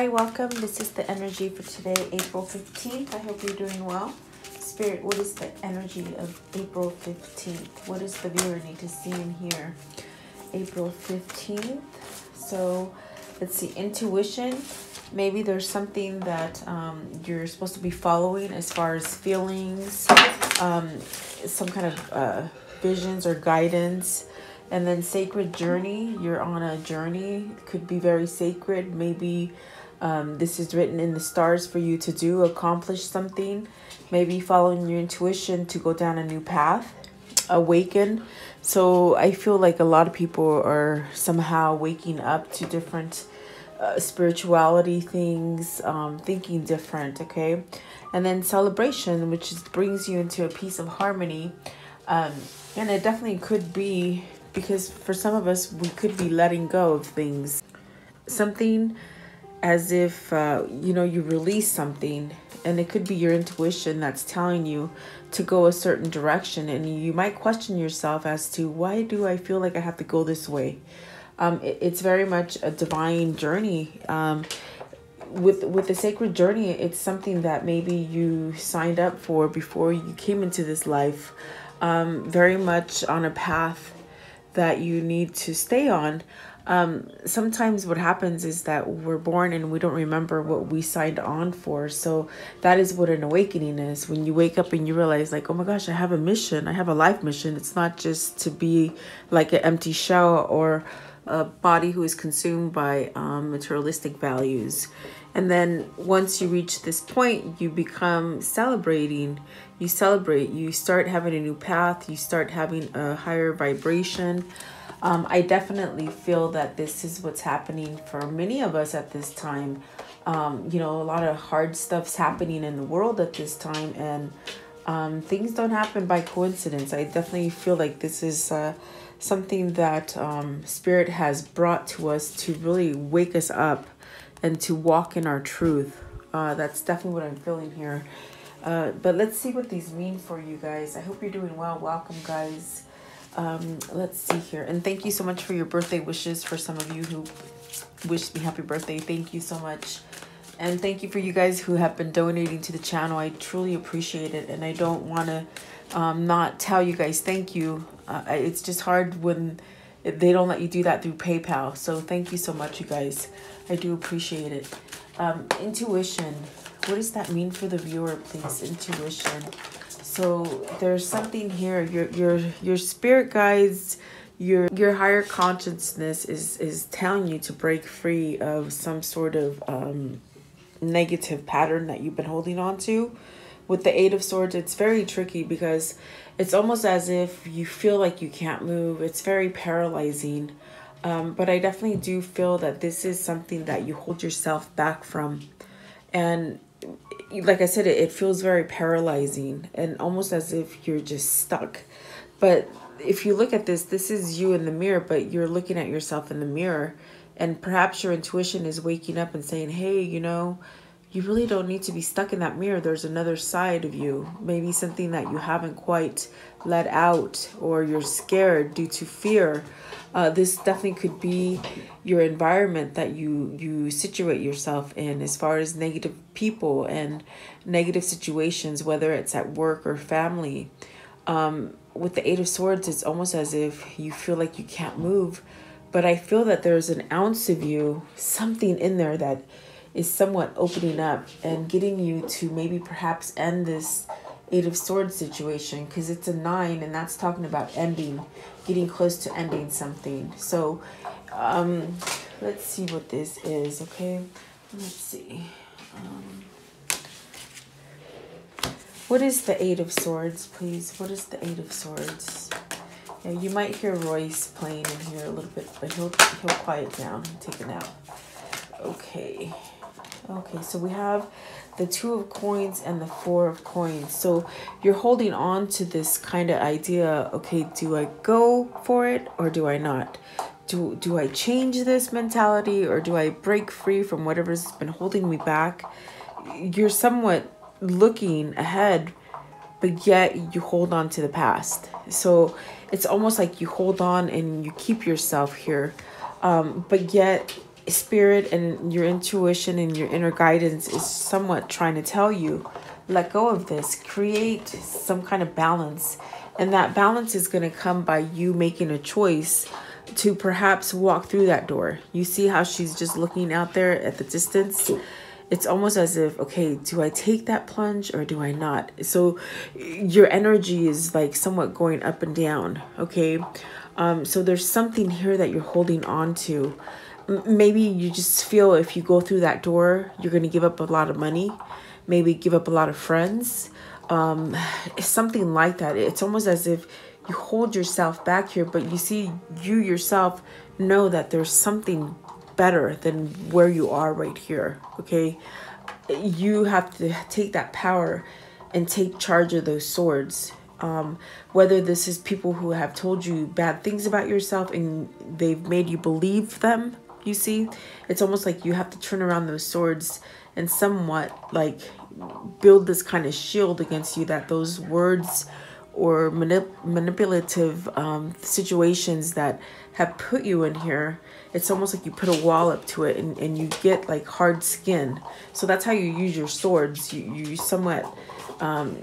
Hi, welcome. This is the energy for today, April 15th. I hope you're doing well. Spirit, what is the energy of April 15th? What does the viewer need to see and hear? April 15th. So let's see, intuition. Maybe there's something that you're supposed to be following as far as feelings, some kind of visions or guidance. And then sacred journey, you're on a journey, could be very sacred. Maybe this is written in the stars for you to do, accomplish something. Maybe following your intuition to go down a new path, awaken. So I feel like a lot of people are somehow waking up to different spirituality things, thinking different, okay? And then celebration, which brings you into a piece of harmony. And it definitely could be, because for some of us, we could be letting go of things. Something as if, you release something, and it could be your intuition that's telling you to go a certain direction. And you might question yourself as to, why do I feel like I have to go this way? It's very much a divine journey. With the sacred journey, it's something that maybe you signed up for before you came into this life. Very much on a path that you need to stay on. Sometimes what happens is that we're born and we don't remember what we signed on for. So that is what an awakening is. When you wake up and you realize, like, oh my gosh, I have a mission. I have a life mission. It's not just to be like an empty shell or a body who is consumed by materialistic values. And then once you reach this point, you become celebrating. You celebrate. You start having a new path. You start having a higher vibration. I definitely feel that this is what's happening for many of us at this time. A lot of hard stuff's happening in the world at this time, and things don't happen by coincidence. I definitely feel like this is something that Spirit has brought to us to really wake us up and to walk in our truth. That's definitely what I'm feeling here. But let's see what these mean for you guys. I hope you're doing well. Welcome, guys. Let's see here. And thank you so much for your birthday wishes. For some of you who wished me happy birthday, thank you so much. And thank you for you guys who have been donating to the channel. I truly appreciate it. And I don't want to not tell you guys thank you. It's just hard when they don't let you do that through PayPal. So thank you so much, you guys. I do appreciate it. Intuition. What does that mean for the viewer, please? Intuition. So there's something here. Your spirit guides, your higher consciousness is telling you to break free of some sort of negative pattern that you've been holding on to. With the Eight of Swords, it's very tricky because it's almost as if you feel like you can't move. It's very paralyzing. But I definitely do feel that this is something that you hold yourself back from. And like I said, it feels very paralyzing and almost as if you're just stuck. But if you look at this is you in the mirror, but you're looking at yourself in the mirror. And perhaps your intuition is waking up and saying, hey, you really don't need to be stuck in that mirror. There's another side of you. Maybe something that you haven't quite let out, or you're scared due to fear. This definitely could be your environment that you situate yourself in, as far as negative people and negative situations, whether it's at work or family. With the Eight of Swords, it's almost as if you feel like you can't move. But I feel that there's an ounce of you, something in there that is somewhat opening up and getting you to maybe perhaps end this Eight of Swords situation, because it's a 9 and that's talking about ending, getting close to ending something. So let's see what this is. Okay, let's see. What is the Eight of Swords, please? What is the Eight of Swords? Yeah, you might hear Royce playing in here a little bit, but he'll quiet down and take a nap. Okay, so we have the Two of Coins and the Four of Coins. So you're holding on to this kind of idea. Okay, do I go for it or do I not? Do I change this mentality, or do I break free from whatever's been holding me back? You're somewhat looking ahead, but yet you hold on to the past. So it's almost like you hold on and you keep yourself here, but yet spirit and your intuition and your inner guidance is somewhat trying to tell you, let go of this, create some kind of balance. And that balance is going to come by you making a choice to perhaps walk through that door. You see how she's just looking out there at the distance? It's almost as if, okay, do I take that plunge or do I not? So your energy is like somewhat going up and down, okay? So there's something here that you're holding on to. Maybe you just feel if you go through that door, you're going to give up a lot of money, maybe give up a lot of friends, something like that. It's almost as if you hold yourself back here, but you see, you yourself know that there's something better than where you are right here, okay? You have to take that power and take charge of those swords. Whether this is people who have told you bad things about yourself and they've made you believe them, you see, it's almost like you have to turn around those swords and somewhat like build this kind of shield against you, that those words or manipulative situations that have put you in here, it's almost like you put a wall up to it and you get like hard skin. So that's how you use your swords. You somewhat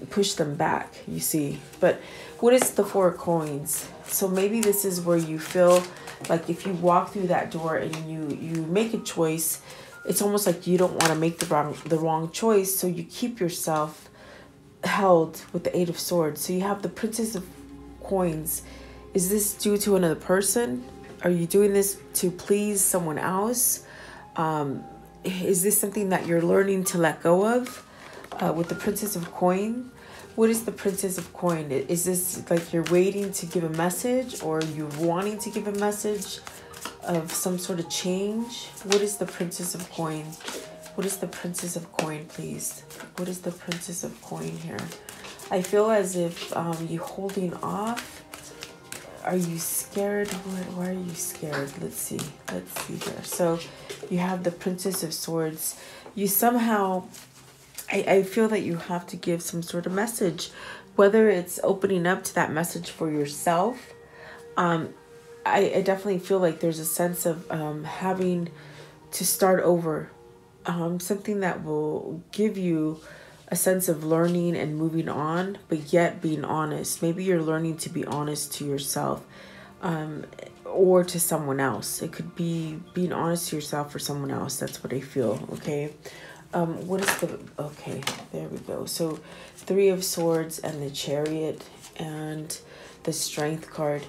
push them back, you see. But what is the 4 of coins? So maybe this is where you feel like if you walk through that door and you make a choice, it's almost like you don't want to make the wrong choice, so you keep yourself held with the 8 of swords. So you have the Princess of Coins. Is this due to another person? Are you doing this to please someone else? Is this something that you're learning to let go of? With the Princess of Coin, what is the Princess of Coin? Is this like you're waiting to give a message, or you're wanting to give a message of some sort of change? What is the Princess of Coin? What is the Princess of Coin, please? What is the Princess of Coin here? I feel as if you're holding off. Are you scared? Why are you scared? Let's see here. So you have the Princess of Swords. You somehow, I feel that you have to give some sort of message, whether it's opening up to that message for yourself. I definitely feel like there's a sense of having to start over, something that will give you a sense of learning and moving on, but yet being honest. Maybe you're learning to be honest to yourself, or to someone else. It could be being honest to yourself or someone else. That's what I feel, okay? What is the, okay, there we go. So 3 of Swords and the Chariot and the Strength card.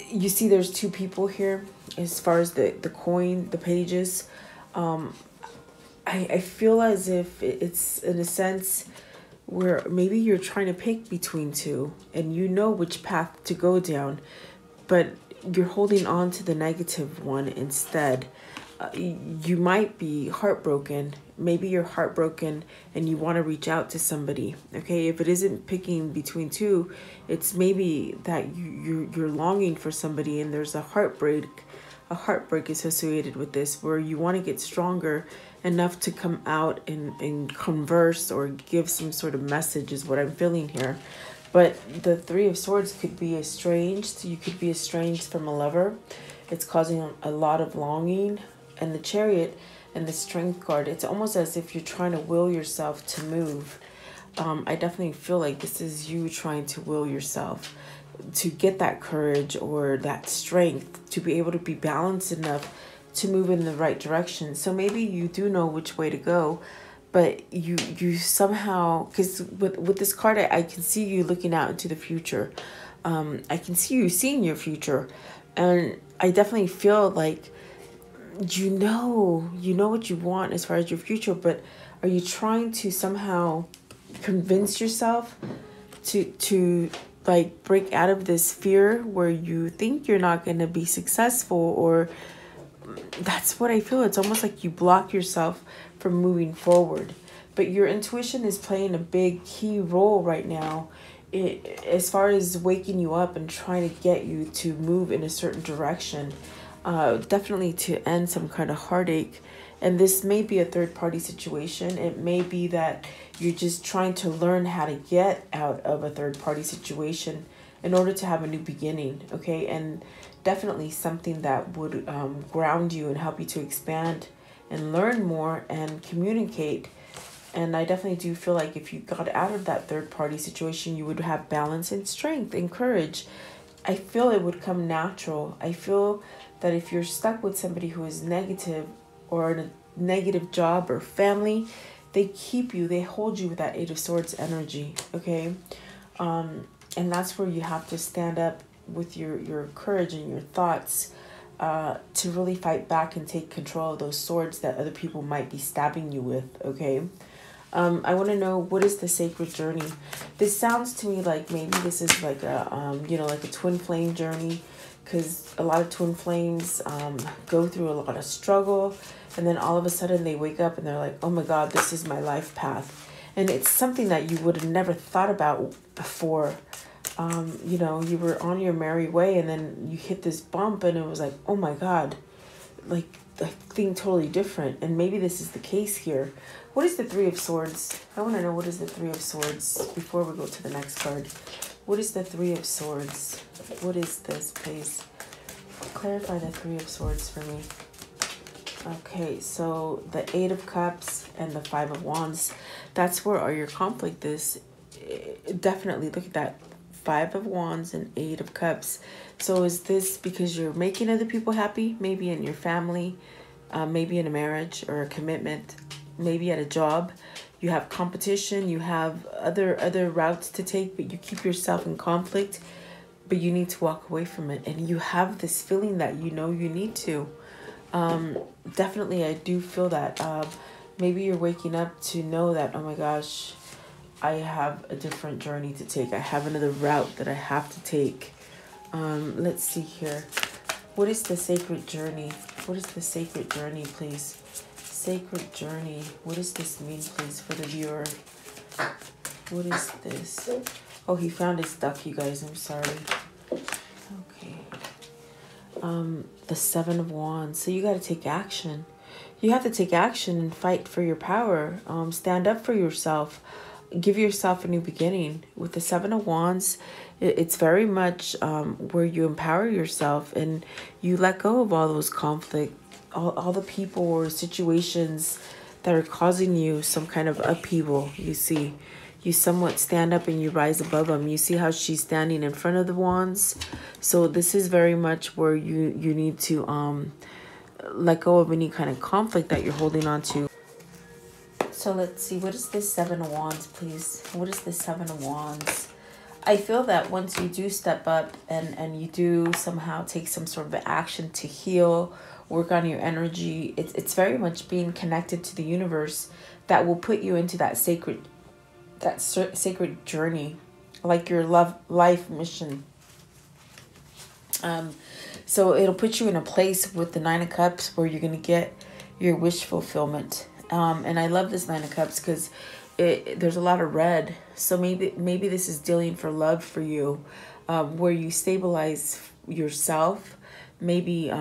You see there's 2 people here as far as the coin, the pages. I feel as if it's in a sense where maybe you're trying to pick between 2 and you know which path to go down, but you're holding on to the negative one instead. You might be heartbroken. Maybe you're heartbroken and you want to reach out to somebody. Okay, if it isn't picking between 2, it's maybe that you're longing for somebody, and there's a heartbreak associated with this, where you want to get stronger enough to come out and converse or give some sort of message, is what I'm feeling here. But the 3 of Swords could be estranged. You could be estranged from a lover. It's causing a lot of longing. And the Chariot and the Strength card, it's almost as if you're trying to will yourself to move. I definitely feel like this is you trying to will yourself to get that courage or that strength to be able to be balanced enough to move in the right direction. So maybe you do know which way to go, but you somehow, because with this card, I can see you looking out into the future. I can see you seeing your future, and I definitely feel like you know what you want as far as your future, but are you trying to somehow convince yourself to like break out of this fear where you think you're not going to be successful? Or that's what I feel. It's almost like you block yourself from moving forward, but your intuition is playing a big key role right now, as far as waking you up and trying to get you to move in a certain direction. Definitely to end some kind of heartache. And this may be a third-party situation. It may be that you're just trying to learn how to get out of a third-party situation in order to have a new beginning, okay? And definitely something that would ground you and help you to expand and learn more and communicate. And I definitely do feel like if you got out of that third party situation, you would have balance and strength and courage. I feel it would come natural. I feel that if you're stuck with somebody who is negative or in a negative job or family, they keep you, they hold you with that Eight of Swords energy, okay? And that's where you have to stand up with your courage and your thoughts to really fight back and take control of those swords that other people might be stabbing you with, okay? I want to know, what is the sacred journey? This sounds to me like maybe this is like a, like a twin flame journey, because a lot of twin flames go through a lot of struggle, and then all of a sudden they wake up and they're like, oh my God, this is my life path. And it's something that you would have never thought about before. You were on your merry way, and then you hit this bump and it was like, oh my God, like a thing totally different. And maybe this is the case here. What is the Three of Swords? I want to know, what is the Three of Swords before we go to the next card. What is the Three of Swords? What is this, please? Clarify the Three of Swords for me. Okay, so the Eight of Cups and the Five of Wands, that's where all your conflict is. Definitely look at that. Five of Wands and Eight of Cups. So is this because you're making other people happy? Maybe in your family, maybe in a marriage or a commitment, maybe at a job. You have competition, you have other routes to take, but you keep yourself in conflict, but you need to walk away from it. And you have this feeling that you know you need to. Definitely, I do feel that. Maybe you're waking up to know that, oh my gosh, I have a different journey to take. I have another route that I have to take. Let's see here. What is the sacred journey? What is the sacred journey, please? Sacred journey. What does this mean, please, for the viewer? What is this? Oh, he found his duck, you guys. I'm sorry. Okay. The Seven of Wands. So you got to take action. You have to take action and fight for your power. Stand up for yourself. Give yourself a new beginning. With the Seven of Wands, it's very much where you empower yourself and you let go of all those conflict, all the people or situations that are causing you some kind of upheaval. You see, you somewhat stand up and you rise above them. You see how she's standing in front of the wands. So this is very much where you need to let go of any kind of conflict that you're holding on to. So let's see, what is this Seven of Wands, please? What is the Seven of Wands? I feel that once you do step up and you do somehow take some sort of action to heal, work on your energy, it's very much being connected to the universe that will put you into that sacred journey, like your life mission. So it'll put you in a place with the Nine of Cups where you're going to get your wish fulfillment. And I love this Nine of Cups because there's a lot of red. So maybe this is dealing for love for you, where you stabilize yourself. Maybe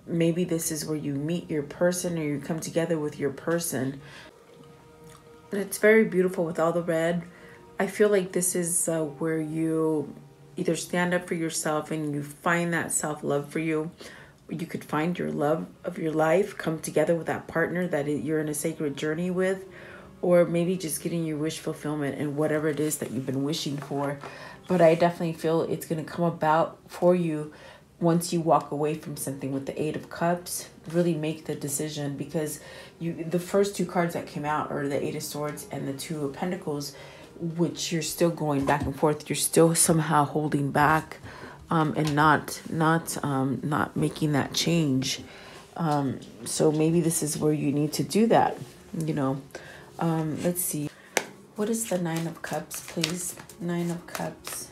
this is where you meet your person or you come together with your person. And it's very beautiful with all the red. I feel like this is where you either stand up for yourself and you find that self-love for you. You could find your love of your life, come together with that partner that you're in a sacred journey with, or maybe just getting your wish fulfillment and whatever it is that you've been wishing for. But I definitely feel it's going to come about for you once you walk away from something. With the Eight of Cups, really make the decision, because the first two cards that came out are the Eight of Swords and the Two of Pentacles, which you're still going back and forth. You're still somehow holding back. And not making that change. So maybe this is where you need to do that, Let's see. What is the Nine of Cups, please? Nine of Cups.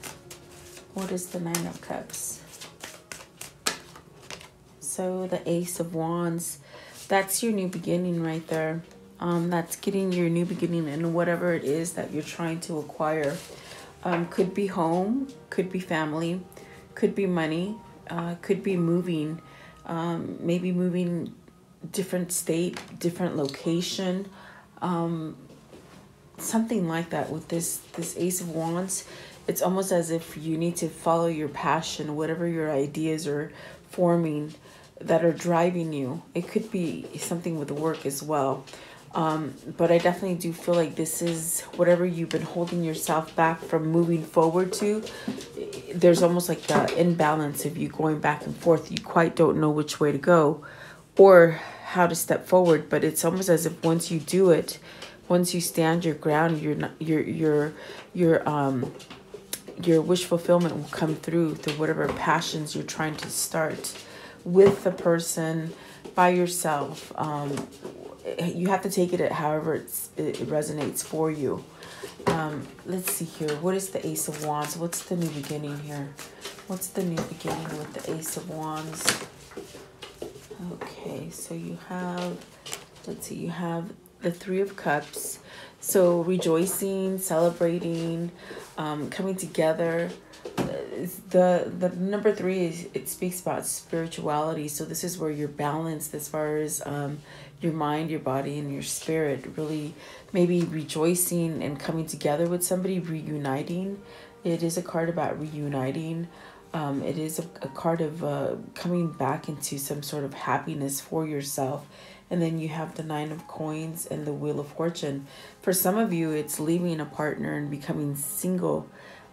What is the Nine of Cups? So the Ace of Wands. That's your new beginning right there. That's getting your new beginning in whatever it is that you're trying to acquire. Could be home, could be family, could be money, could be moving, maybe moving different state, different location, something like that. With this Ace of Wands, it's almost as if you need to follow your passion, whatever your ideas are forming that are driving you. It could be something with work as well. But I definitely do feel like this is whatever you've been holding yourself back from moving forward to. There's almost like the imbalance of you going back and forth. You quite don't know which way to go or how to step forward. But it's almost as if once you do it, once you stand your ground, your wish fulfillment will come through whatever passions you're trying to start with the person, by yourself. You have to take it at however it resonates for you. Let's see here. What is the Ace of Wands? What's the new beginning here? What's the new beginning with the Ace of Wands? Okay, so you have, let's see, you have the Three of Cups. So rejoicing, celebrating, coming together. The number 3 is, it speaks about spirituality. So this is where you're balanced as far as your mind, your body, and your spirit. Really maybe rejoicing and coming together with somebody, reuniting. It is a card about reuniting. It is a card of coming back into some sort of happiness for yourself. And then you have the Nine of Coins and the Wheel of Fortune. For some of you, it's leaving a partner and becoming single.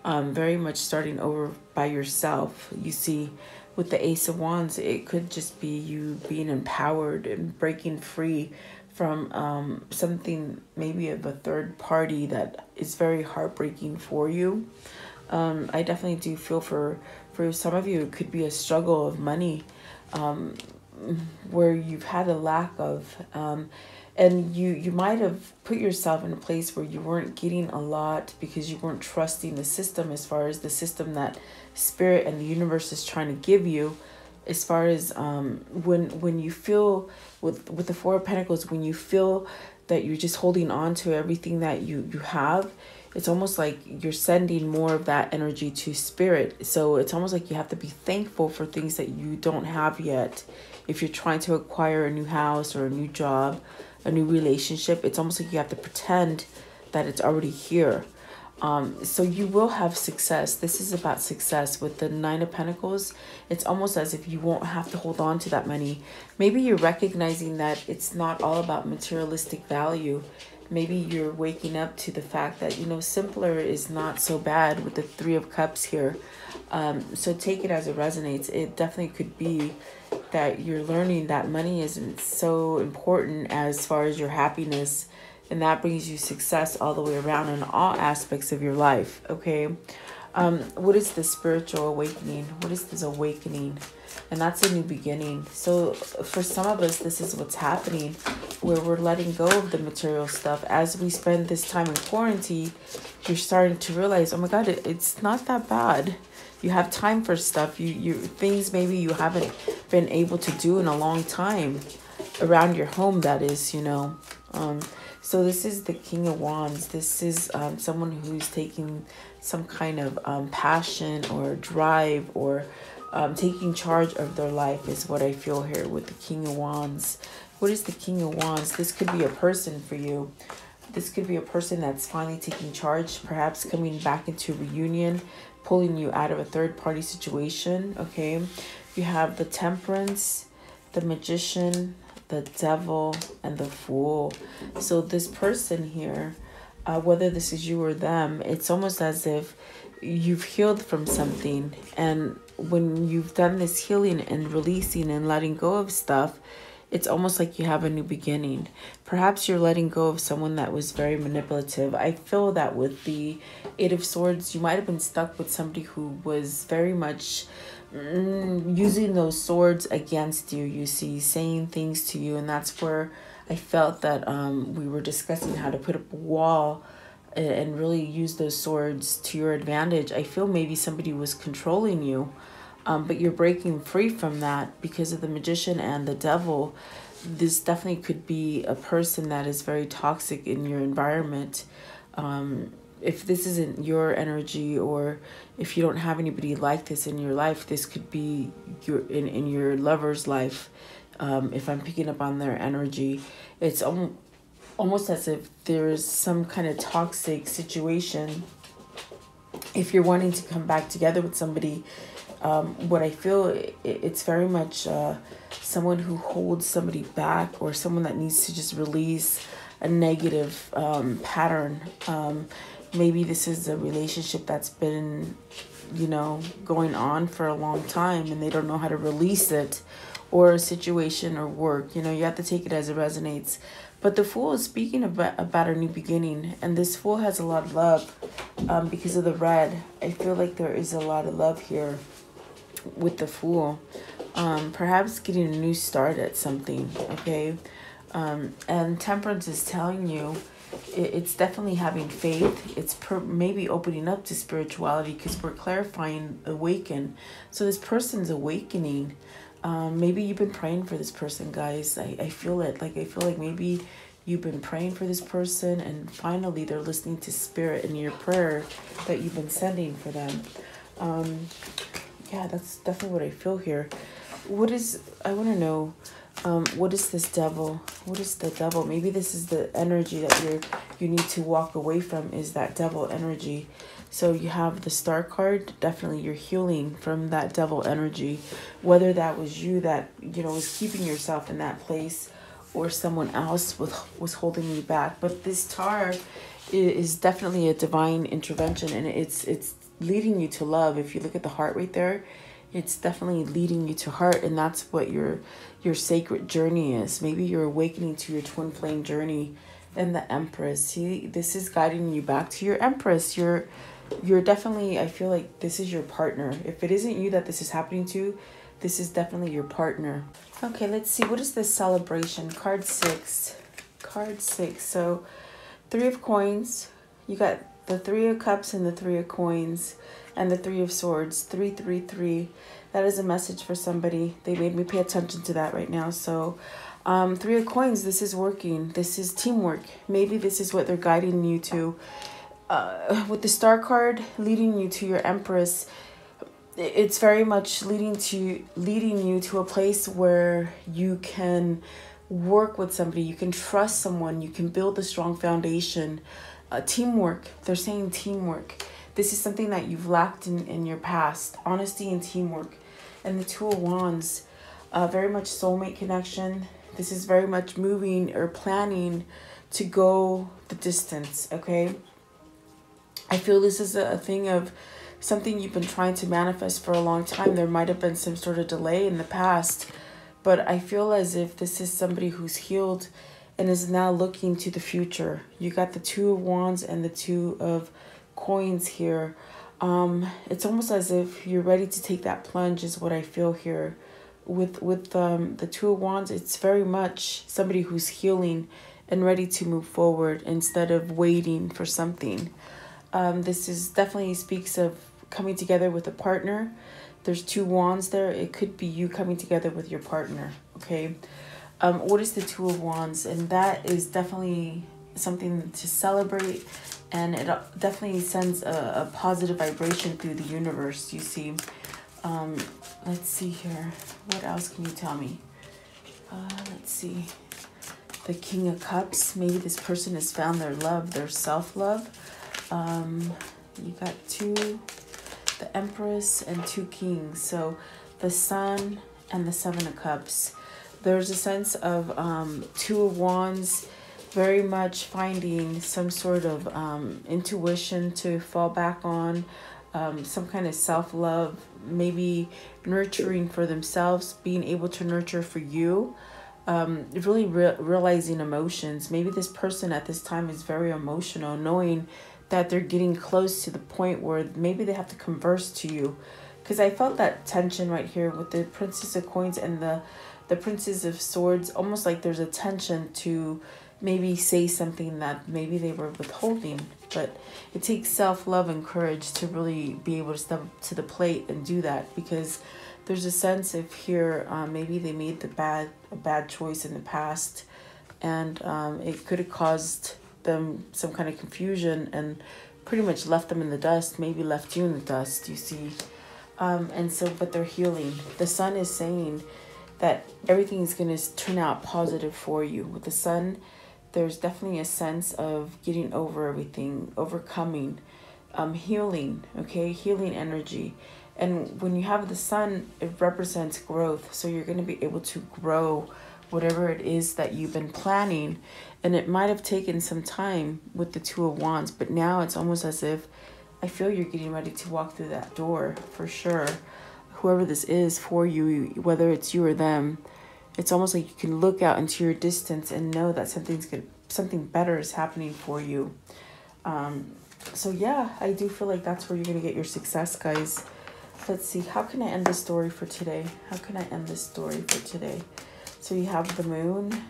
Very much starting over by yourself. You see, with the Ace of Wands, it could just be you being empowered and breaking free from something maybe of a third party that is very heartbreaking for you. I definitely do feel for some of you, it could be a struggle of money, where you've had a lack of, and you might have put yourself in a place where you weren't getting a lot because you weren't trusting the system, as far as the system that spirit and the universe is trying to give you. As far as when you feel with the Four of Pentacles, when you feel that you're just holding on to everything that you have, it's almost like you're sending more of that energy to spirit. So it's almost like you have to be thankful for things that you don't have yet. If you're trying to acquire a new house or a new job, a new relationship, it's almost like you have to pretend that it's already here. So you will have success. This is about success with the Nine of Pentacles. It's almost as if you won't have to hold on to that money. Maybe you're recognizing that it's not all about materialistic value. Maybe you're waking up to the fact that, you know, simpler is not so bad with the Three of Cups here. So take it as it resonates. It definitely could be that you're learning that money isn't so important as far as your happiness. And that brings you success all the way around in all aspects of your life. Okay. What is the spiritual awakening? What is this awakening? And that's a new beginning. So for some of us, this is what's happening, where we're letting go of the material stuff. As we spend this time in quarantine, you're starting to realize, oh my God, it's not that bad. You have time for stuff. You things maybe you haven't been able to do in a long time around your home, that is, you know. So this is the King of Wands. This is someone who's taking some kind of passion or drive, or taking charge of their life is what I feel here with the King of Wands. What is the King of Wands? This could be a person for you. This could be a person that's finally taking charge, perhaps coming back into reunion, pulling you out of a third-party situation, okay? You have the Temperance, the Magician, the Devil, and the Fool. So this person here, whether this is you or them, it's almost as if you've healed from something. And when you've done this healing and releasing and letting go of stuff, it's almost like you have a new beginning. Perhaps you're letting go of someone that was very manipulative. I feel that with the Eight of Swords, you might have been stuck with somebody who was very much using those swords against you, you see, saying things to you. And that's where I felt that we were discussing how to put up a wall and really use those swords to your advantage. I feel maybe somebody was controlling you, but you're breaking free from that because of the Magician and the Devil. This definitely could be a person that is very toxic in your environment. If this isn't your energy, or if you don't have anybody like this in your life, this could be in your lover's life. If I'm picking up on their energy, it's almost as if there's some kind of toxic situation if you're wanting to come back together with somebody, what I feel, it's very much someone who holds somebody back, or someone that needs to just release a negative pattern. Maybe this is a relationship that's been, going on for a long time, and they don't know how to release it, or a situation or work. You have to take it as it resonates. But the Fool is speaking about a new beginning, and this Fool has a lot of love because of the red. I feel like there is a lot of love here with the Fool. Perhaps getting a new start at something, okay? And Temperance is telling you it's definitely having faith. It's maybe opening up to spirituality, because we're clarifying awaken. So this person's awakening. Maybe you've been praying for this person, guys. I feel it. I feel like maybe you've been praying for this person, and finally they're listening to spirit in your prayer that you've been sending for them. Yeah, that's definitely what I feel here. I want to know, what is this devil? What is the devil? Maybe this is the energy that you need to walk away from, is that devil energy. So you have the Star card. Definitely you're healing from that devil energy, whether that was you that, was keeping yourself in that place, or someone else was holding you back. But this Star is definitely a divine intervention, and it's leading you to love. If you look at the heart right there, it's definitely leading you to heart, and that's what your sacred journey is. Maybe you're awakening to your twin flame journey. And the Empress, see, this is guiding you back to your Empress. You're definitely, I feel like this is your partner. If it isn't you that this is happening to, this is definitely your partner. Okay, let's see. What is this celebration? Card 6. So 3 of coins. You got the 3 of cups and the 3 of coins, and the 3 of swords. 3, 3, 3. That is a message for somebody. They made me pay attention to that right now. So 3 of coins, this is working. This is teamwork. Maybe this is what they're guiding you to. With the Star card leading you to your Empress, it's very much leading you to a place where you can work with somebody, you can trust someone, you can build a strong foundation. Teamwork, they're saying teamwork. This is something that you've lacked in your past, honesty and teamwork. And the 2 of Wands, very much soulmate connection. This is very much moving or planning to go the distance, okay? I feel this is a thing of something you've been trying to manifest for a long time. There might have been some sort of delay in the past, but I feel as if this is somebody who's healed and is now looking to the future. You got the 2 of Wands and the 2 of coins here. It's almost as if you're ready to take that plunge, is what I feel here. With the 2 of Wands, it's very much somebody who's healing and ready to move forward instead of waiting for something. This is definitely speaks of coming together with a partner. There's 2 wands there. It could be you coming together with your partner, okay? What is the 2 of Wands? And that is definitely something to celebrate, and it definitely sends a positive vibration through the universe, you see. Let's see here. What else can you tell me? Let's see. The King of Cups. Maybe this person has found their love, their self-love. You got 2, the Empress and 2 Kings. So the Sun and the 7 of Cups. There's a sense of 2 of Wands, very much finding some sort of intuition to fall back on, some kind of self-love, maybe nurturing for themselves, being able to nurture for you. Really realizing emotions. Maybe this person at this time is very emotional, knowing that they're getting close to the point where maybe they have to converse to you. Because I felt that tension right here with the Princess of Coins and the Princess of Swords. Almost like there's a tension to maybe say something that maybe they were withholding. But it takes self-love and courage to really be able to step up to the plate and do that. Because there's a sense of here, maybe they made a bad choice in the past, and it could have caused them some kind of confusion and pretty much left them in the dust, maybe left you in the dust, you see. And so, but they're healing. The Sun is saying that everything is going to turn out positive for you. With the Sun, there's definitely a sense of getting over everything, overcoming. healing, okay, healing energy. And when you have the sun, it represents growth. So you're going to be able to grow whatever it is that you've been planning. And it might have taken some time with the Two of Wands, but now it's almost as if I feel you're getting ready to walk through that door for sure. Whoever this is for you, whether it's you or them, it's almost like you can look out into your distance and know that something better is happening for you. So yeah, I do feel like that's where you're going to get your success, guys. Let's see. How can I end this story for today? How can I end this story for today? So you have the moon,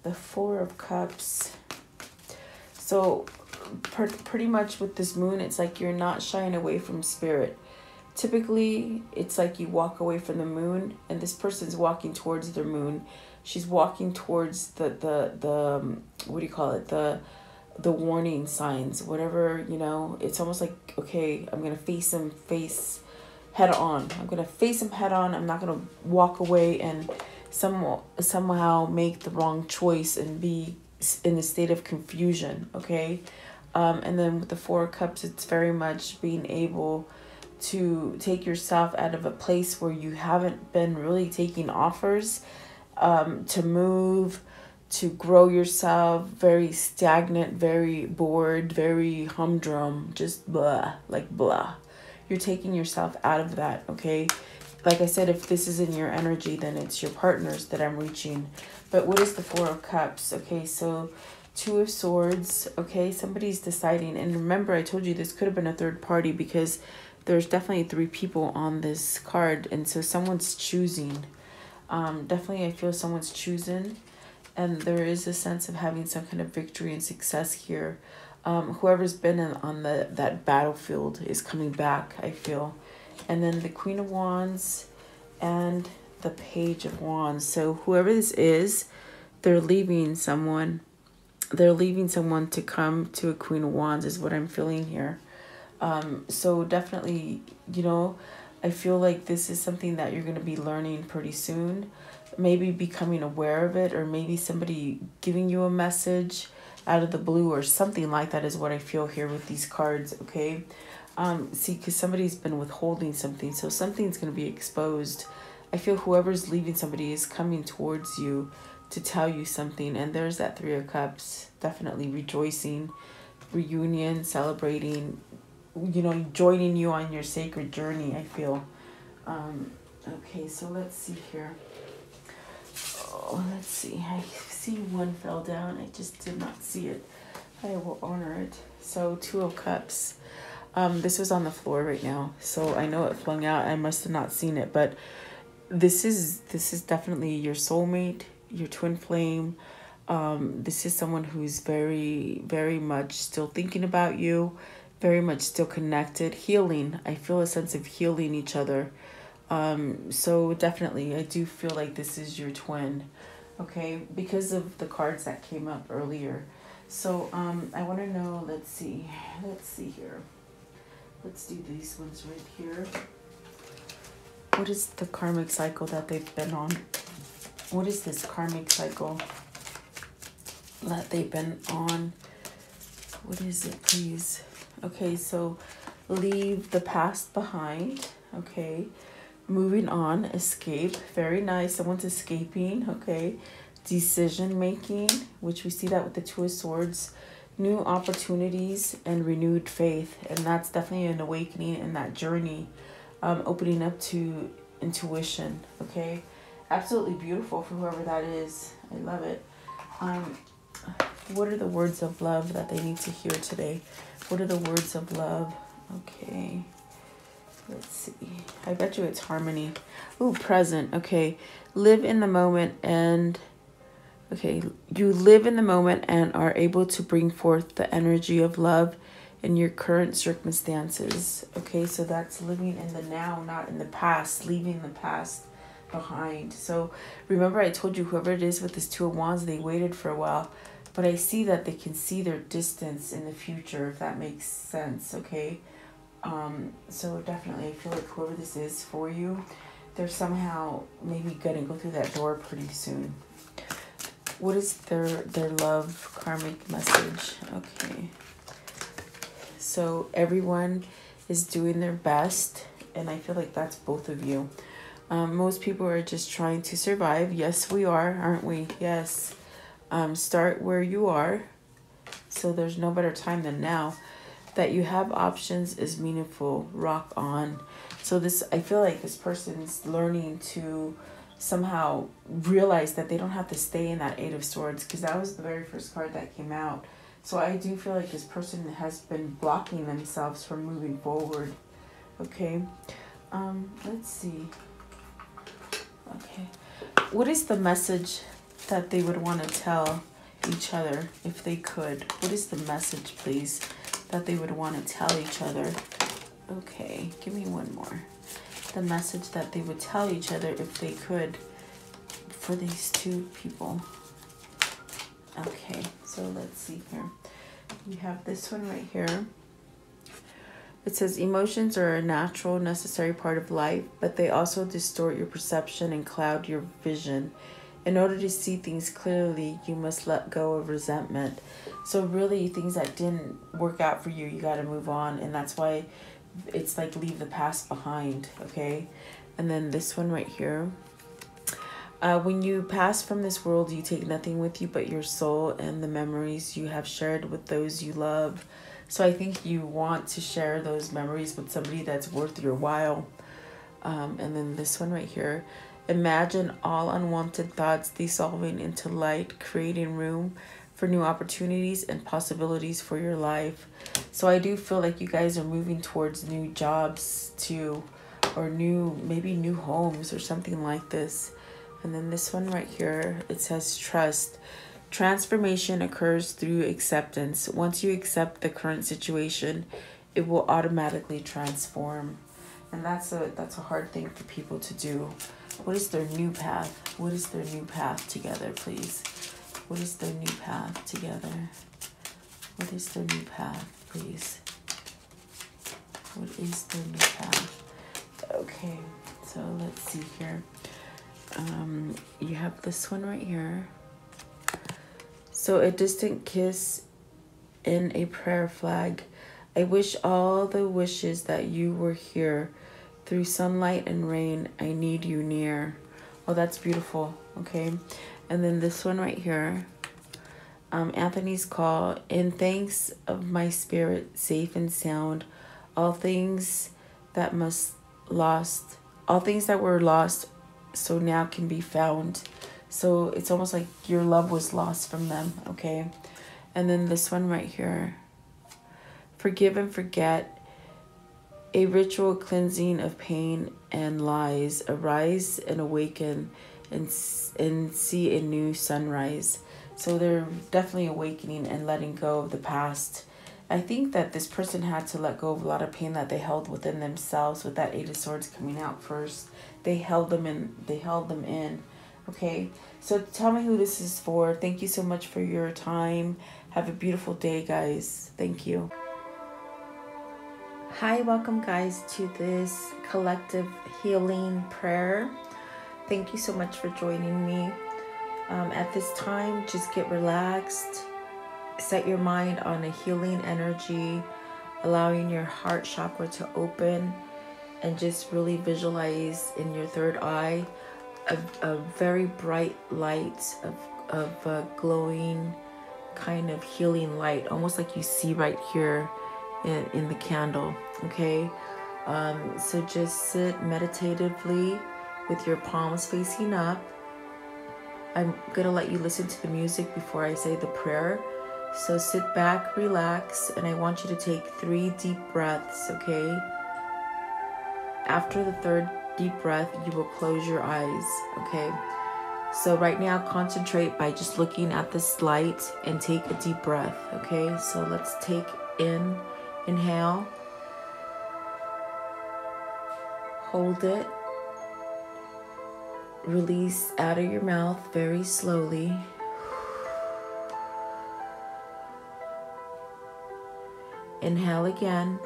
the Four of Cups. So pretty much with this moon, it's like you're not shying away from spirit. Typically, it's like you walk away from the moon and this person's walking towards their moon. She's walking towards the what do you call it? The warning signs, whatever, you know. It's almost like, okay, I'm going to face him head on. I'm going to face him head on. I'm not going to walk away and somehow make the wrong choice and be in a state of confusion, okay? And then with the Four of Cups, it's very much being able to take yourself out of a place where you haven't been really taking offers, to move, to grow yourself, very stagnant, very bored, very humdrum, just blah, like blah. You're taking yourself out of that, okay? Like I said, if this is in your energy, then it's your partners that I'm reaching. But what is the Four of Cups? Okay, so Two of Swords, okay? Somebody's deciding. And remember, I told you this could have been a third party because there's definitely 3 people on this card. And so someone's choosing. Definitely, I feel someone's choosing. And there is a sense of having some kind of victory and success here. Whoever's been on that battlefield is coming back, I feel. And then the Queen of Wands and the Page of Wands. So whoever this is, they're leaving someone. They're leaving someone to come to a Queen of Wands is what I'm feeling here. So definitely, you know, I feel like this is something that you're going to be learning pretty soon. Maybe becoming aware of it, or maybe somebody giving you a message out of the blue or something like that is what I feel here with these cards, okay? See, because somebody's been withholding something, so something's going to be exposed. I feel whoever's leaving somebody is coming towards you to tell you something, and there's that Three of Cups, definitely rejoicing, reunion, celebrating, you know, joining you on your sacred journey, I feel. Okay, so let's see here. Oh, let's see. I see one fell down. I just did not see it. I will honor it. So Two of Cups. This was on the floor right now, so I know it flung out. I must have not seen it, but this is definitely your soulmate, your twin flame. This is someone who's very, very much still thinking about you, very much still connected, healing. I feel a sense of healing each other. So definitely, I do feel like this is your twin, okay, because of the cards that came up earlier. So, I want to know, let's see here. Let's do these ones right here. What is the karmic cycle that they've been on? What is this karmic cycle that they've been on? What is it, please? Okay, so leave the past behind, okay. Moving on, escape, very nice. Someone's escaping, okay. Decision making, which we see that with the Two of Swords. New opportunities and renewed faith, and that's definitely an awakening in that journey, opening up to intuition, okay. Absolutely beautiful for whoever that is. I love it. What are the words of love that they need to hear today? What are the words of love? Okay. Let's see. I bet you it's harmony. Ooh, present. Okay. Live in the moment and... Okay. You live in the moment and are able to bring forth the energy of love in your current circumstances. Okay. So that's living in the now, not in the past. Leaving the past behind. So remember I told you whoever it is with this Two of Wands, they waited for a while. But I see that they can see their distance in the future, if that makes sense. Okay. So definitely, I feel like whoever this is for you, they're somehow maybe gonna go through that door pretty soon. What is their love karmic message? Okay. So everyone is doing their best, and I feel like that's both of you. Most people are just trying to survive. Yes, we are, aren't we? Yes. Start where you are. So there's no better time than now. That you have options is meaningful. Rock on. So this, I feel like this person's learning to somehow realize that they don't have to stay in that Eight of Swords, because that was the very first card that came out. So I do feel like this person has been blocking themselves from moving forward. Okay. Let's see. Okay. What is the message that they would want to tell each other if they could? What is the message, please, that they would want to tell each other? Okay, give me one more. The message that they would tell each other if they could for these two people. Okay, so let's see here. We have this one right here. It says, emotions are a natural, necessary part of life, but they also distort your perception and cloud your vision. In order to see things clearly, you must let go of resentment. So really, things that didn't work out for you, you got to move on. And that's why it's like leave the past behind, okay? And then this one right here. When you pass from this world, you take nothing with you but your soul and the memories you have shared with those you love. So I think you want to share those memories with somebody that's worth your while. And then this one right here. Imagine all unwanted thoughts dissolving into light, creating room for new opportunities and possibilities for your life. So I do feel like you guys are moving towards new jobs too, or maybe new homes or something like this. And then this one right here, it says trust. Transformation occurs through acceptance. Once you accept the current situation, it will automatically transform. And that's a hard thing for people to do. What is their new path? What is their new path together, please? What is their new path together? What is their new path, please? What is their new path? Okay, so let's see here. You have this one right here. So a distant kiss in a prayer flag. I wish all the wishes that you were here. Through sunlight and rain, I need you near. Oh, that's beautiful. Okay. And then this one right here. Anthony's call. In thanks of my spirit, safe and sound, all things that were lost, so now can be found. So it's almost like your love was lost from them. Okay. And then this one right here. Forgive and forget. A ritual cleansing of pain and lies. Arise and awaken and see a new sunrise. So they're definitely awakening and letting go of the past. I think that this person had to let go of a lot of pain that they held within themselves with that Eight of Swords coming out first. They held them in. Okay, so tell me who this is for. Thank you so much for your time. Have a beautiful day, guys. Thank you. Hi, welcome guys to this collective healing prayer. Thank you so much for joining me. At this time, just get relaxed. Set your mind on a healing energy, allowing your heart chakra to open, and just really visualize in your third eye a very bright light of a glowing kind of healing light, almost like you see right here in the candle. Okay, so just sit meditatively with your palms facing up. I'm gonna let you listen to the music before I say the prayer. So sit back, relax, and I want you to take 3 deep breaths, okay? After the third deep breath, you will close your eyes, okay? So right now, concentrate by just looking at this light and take a deep breath, okay? So let's take inhale, hold it, release out of your mouth very slowly. Inhale again.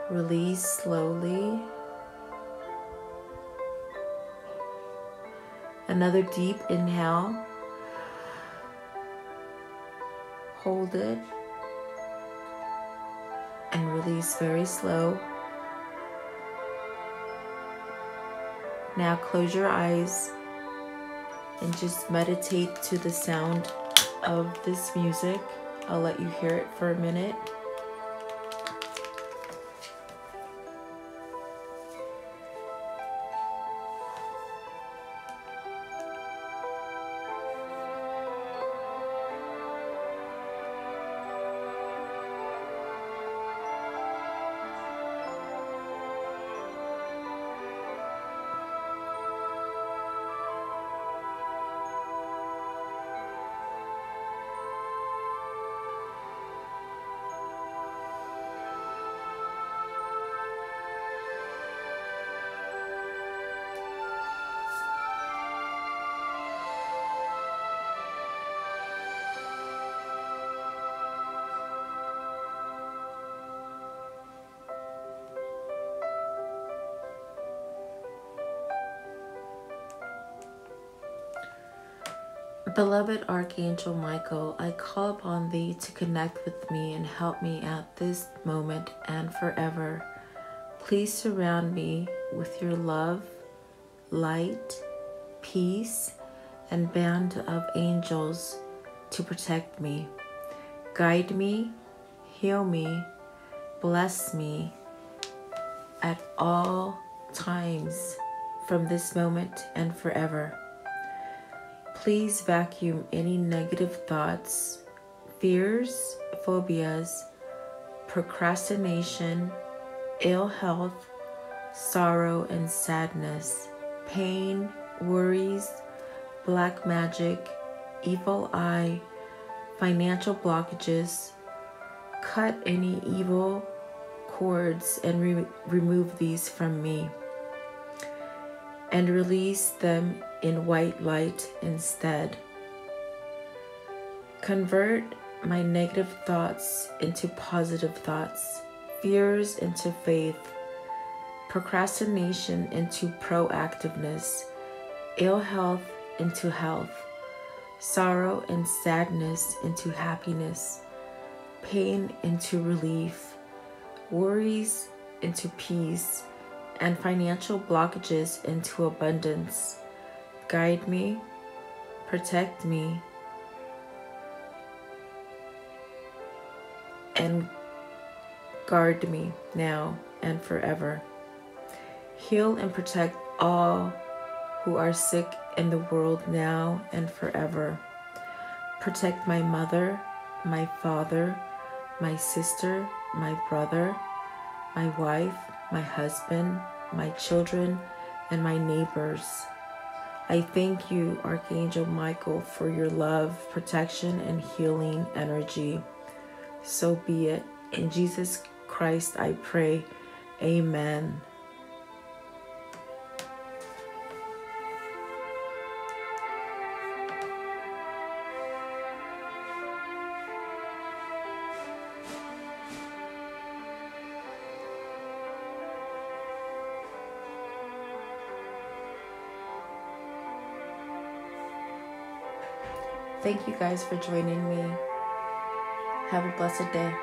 Release slowly. Another deep inhale. Hold it and release very slow. Now close your eyes and just meditate to the sound of this music. I'll let you hear it for a minute. Beloved Archangel Michael, I call upon thee to connect with me and help me at this moment and forever. Please surround me with your love, light, peace, and band of angels to protect me. Guide me, heal me, bless me at all times from this moment and forever. Please vacuum any negative thoughts, fears, phobias, procrastination, ill health, sorrow and sadness, pain, worries, black magic, evil eye, financial blockages. Cut any evil cords and remove these from me, and release them in white light instead. Convert my negative thoughts into positive thoughts, fears into faith, procrastination into proactiveness, ill health into health, sorrow and sadness into happiness, pain into relief, worries into peace, and financial blockages into abundance. Guide me, protect me, and guard me now and forever. Heal and protect all who are sick in the world now and forever. Protect my mother, my father, my sister, my brother, my wife, my husband, my children, and my neighbors. I thank you, Archangel Michael, for your love, protection, and healing energy. So be it. In Jesus Christ I pray. Amen. Thank you guys for joining me. Have a blessed day.